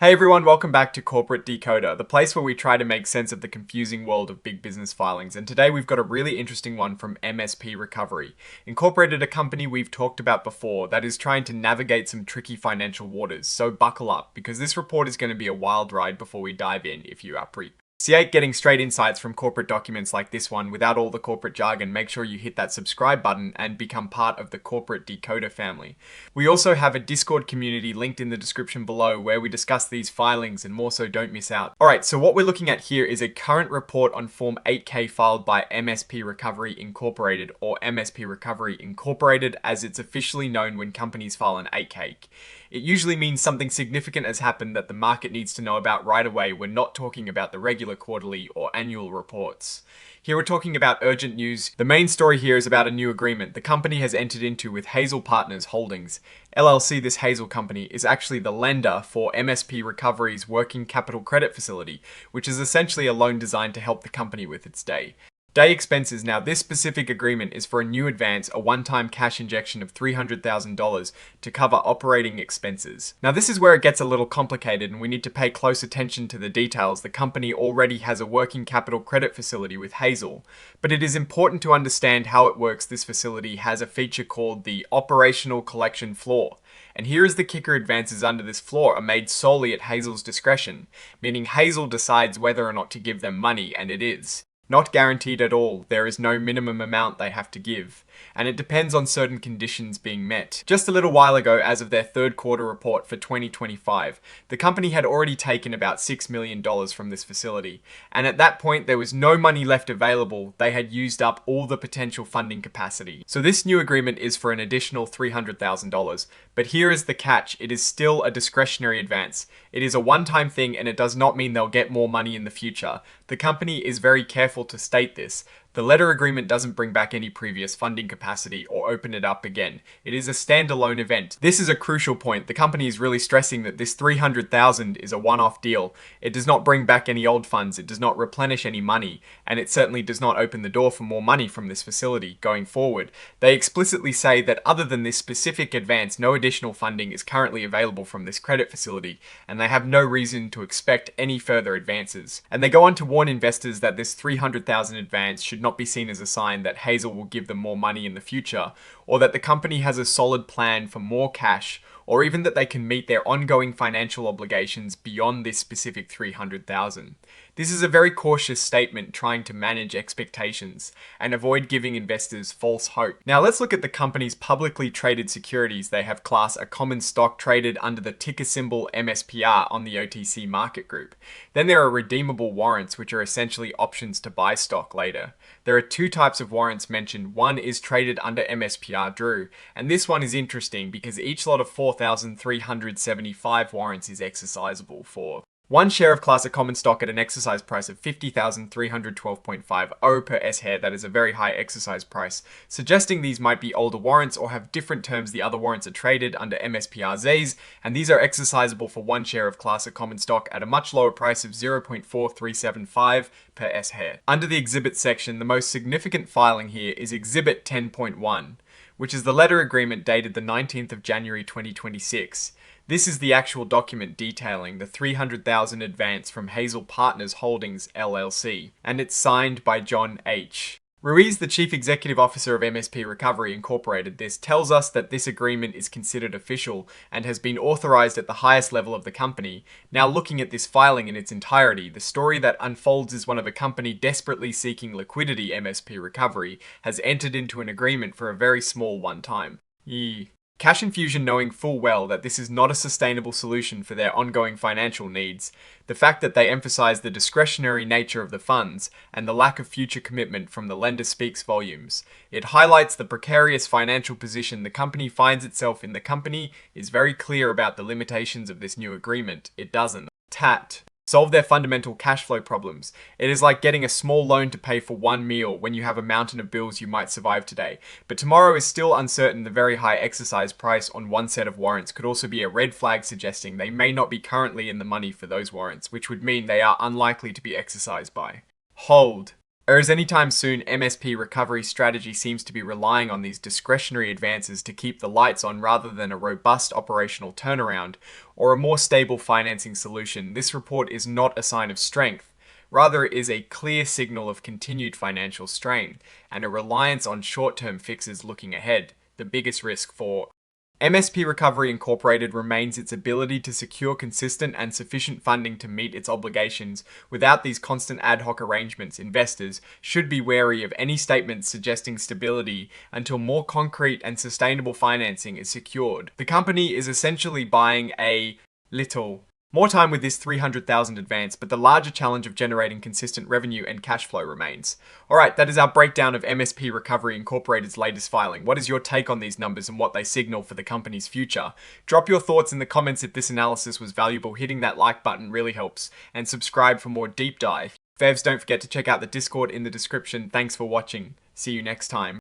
Hey everyone, welcome back to Corporate Decoder, the place where we try to make sense of the confusing world of big business filings. And today we've got a really interesting one from MSP Recovery. Incorporated, a company we've talked about before that is trying to navigate some tricky financial waters. So buckle up, because this report is going to be a wild ride before we dive in if you are pre. So getting straight insights from corporate documents like this one without all the corporate jargon, make sure you hit that subscribe button and become part of the Corporate Decoder family. We also have a Discord community linked in the description below where we discuss these filings and more, so don't miss out. Alright, so what we're looking at here is a current report on Form 8K filed by MSP Recovery Incorporated, or MSP Recovery Incorporated as it's officially known when companies file an 8K. It usually means something significant has happened that the market needs to know about right away. We're not talking about the regular quarterly or annual reports. Here we're talking about urgent news. The main story here is about a new agreement the company has entered into with Hazel Partners Holdings. LLC, this Hazel company, is actually the lender for MSP Recovery's working capital credit facility, which is essentially a loan designed to help the company with its day expenses. Now, this specific agreement is for a new advance, a one-time cash injection of $300,000 to cover operating expenses. Now, this is where it gets a little complicated and we need to pay close attention to the details. The company already has a working capital credit facility with Hazel, but it is important to understand how it works. This facility has a feature called the operational collection floor. And here is the kicker: advances under this floor are made solely at Hazel's discretion, meaning Hazel decides whether or not to give them money, and it is not guaranteed at all. There is no minimum amount they have to give, and it depends on certain conditions being met. Just a little while ago, as of their third quarter report for 2025, the company had already taken about $6 million from this facility, and at that point there was no money left available. They had used up all the potential funding capacity. So this new agreement is for an additional $300,000, but here is the catch: it is still a discretionary advance. It is a one-time thing, and it does not mean they'll get more money in the future. The company is very careful to state this. The letter agreement doesn't bring back any previous funding capacity or open it up again. It is a standalone event. This is a crucial point. The company is really stressing that this $300,000 is a one-off deal. It does not bring back any old funds, it does not replenish any money, and it certainly does not open the door for more money from this facility going forward. They explicitly say that other than this specific advance, no additional funding is currently available from this credit facility, and they have no reason to expect any further advances. And they go on to warn investors that this $300,000 advance should not be seen as a sign that Hazel will give them more money in the future, or that the company has a solid plan for more cash, or even that they can meet their ongoing financial obligations beyond this specific $300,000. This is a very cautious statement, trying to manage expectations and avoid giving investors false hope. Now let's look at the company's publicly traded securities. They have class a common stock traded under the ticker symbol MSPR on the OTC market group. Then there are redeemable warrants, which are essentially options to buy stock later. There are two types of warrants mentioned. One is traded under MSPR Drew, and this one is interesting because each lot of 4,375 warrants is exercisable for one share of Class A common stock at an exercise price of 50,312.50 per S-share. That is a very high exercise price, suggesting these might be older warrants or have different terms. The other warrants are traded under MSPRZs, and these are exercisable for one share of Class A common stock at a much lower price of 0.4375 per S-share. Under the exhibit section, the most significant filing here is Exhibit 10.1, which is the letter agreement dated the 19th of January 2026. This is the actual document detailing the $300,000 advance from Hazel Partners Holdings LLC, and it's signed by John H. Ruiz, the Chief Executive Officer of MSP Recovery Incorporated. This tells us that this agreement is considered official and has been authorized at the highest level of the company. Now, looking at this filing in its entirety, the story that unfolds is one of a company desperately seeking liquidity. MSP Recovery has entered into an agreement for a very small one-time cash infusion, knowing full well that this is not a sustainable solution for their ongoing financial needs. The fact that they emphasize the discretionary nature of the funds and the lack of future commitment from the lender speaks volumes. It highlights the precarious financial position the company finds itself in. The company is very clear about the limitations of this new agreement. It doesn't solve their fundamental cash flow problems. It is like getting a small loan to pay for one meal when you have a mountain of bills you might survive today. But tomorrow is still uncertain. The very high exercise price on one set of warrants could also be a red flag, suggesting they may not be currently in the money for those warrants, which would mean they are unlikely to be exercised by. Hold. Whereas anytime soon, MSP Recovery strategy seems to be relying on these discretionary advances to keep the lights on rather than a robust operational turnaround or a more stable financing solution. This report is not a sign of strength. Rather, it is a clear signal of continued financial strain and a reliance on short-term fixes looking ahead, the biggest risk for MSP Recovery Incorporated remains its ability to secure consistent and sufficient funding to meet its obligations without these constant ad hoc arrangements. Investors should be wary of any statements suggesting stability until more concrete and sustainable financing is secured. The company is essentially buying a little more time with this 300,000 advance, but the larger challenge of generating consistent revenue and cash flow remains. Alright, that is our breakdown of MSP Recovery Incorporated's latest filing. What is your take on these numbers and what they signal for the company's future? Drop your thoughts in the comments if this analysis was valuable. Hitting that like button really helps. And subscribe for more deep dive. Fevs, don't forget to check out the Discord in the description. Thanks for watching. See you next time.